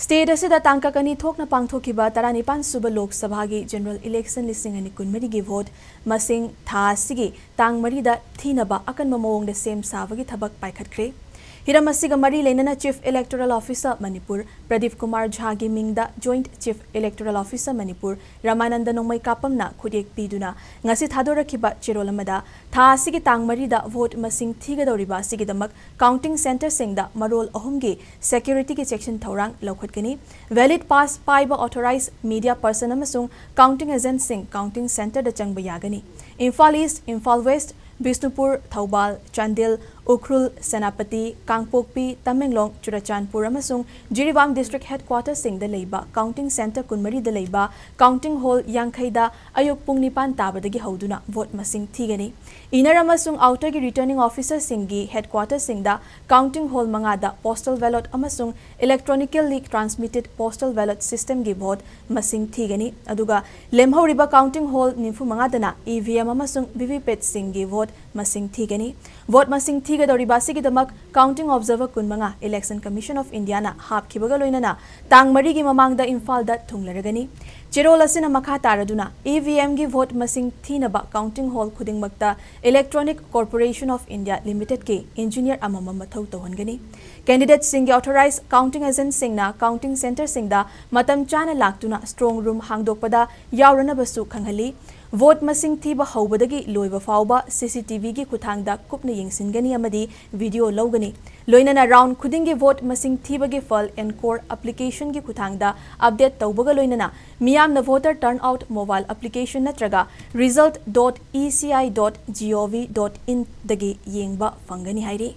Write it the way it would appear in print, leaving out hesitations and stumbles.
State asida tangkakani thokna pangthokiba taranipan suba Lok Sabhagi General Election listing ani kunmari gi vote masing tha sigi tang marida theenaba akanba maongda sem saabagi thhabak paikhathre. Hiram asiga mari leinana Chief Electoral Officer Manipur Pradeep Kumar Jha gi mingda Joint Chief Electoral Officer Manipur Ramananda Nongmai kapamna khudek piduna ngasi thadorakiba cherolamada tha asigi tang marida vote masing thigadoriba sigidamak counting center singda marol ahumgi security ki section thorang laukhatkani valid pass paiba authorized media person amasung counting agent sing counting center da changba yagani Imphal East Imphal West Bisnupur, Thaubal, Chandil, Ukhrul, Senapati, Kangpokpi, Tamenglong, Churachandpur amasung Jiribam District Headquarters sing the Leiba, Counting Center Kunmari the Leiba, Counting Hall Yangkhaida, Ayok Pungnipan Tabadagi Hauduna, vote masing Tigani. Inner amasung outer returning officer singi headquarters sing the Counting Hall Mangada, postal ballot amasung electronically transmitted postal ballot system gi vote masing Tigani. Aduga Lemho Riba Counting Hall Nimfu Mangadana, EVM amasung VVPet singi vote masing Tigani. Vote masing Tigadoriba Sigidamak, Counting Observer Kunmanga, Election Commission of India na Hap Kibagaloinana, Tang Marigi Mamangda Imphal da Tunglaragani. Cherolasina Makha Taraduna, EVM gi vote masing theenaba Counting Hall Kuding Makta, Electronic Corporation of India Limited ke Engineer Amama Mathau Tohangani. Candidates singi authorized counting agent singna Counting Center singda Matam Chana Laktuna Strong Room Hangdokpada Yaurana Basu Kanghali. Vote masing thiba haubadagi loiba fauba CCTV gi kuthangda kupna yengsingani amadi video logani loinana round khudingi vote masing thiba gi fal encore application gi kuthangda update tawbaga loinana miyamna voter turnout mobile application natraga result.eci.gov.in dagi yengba fangani hairi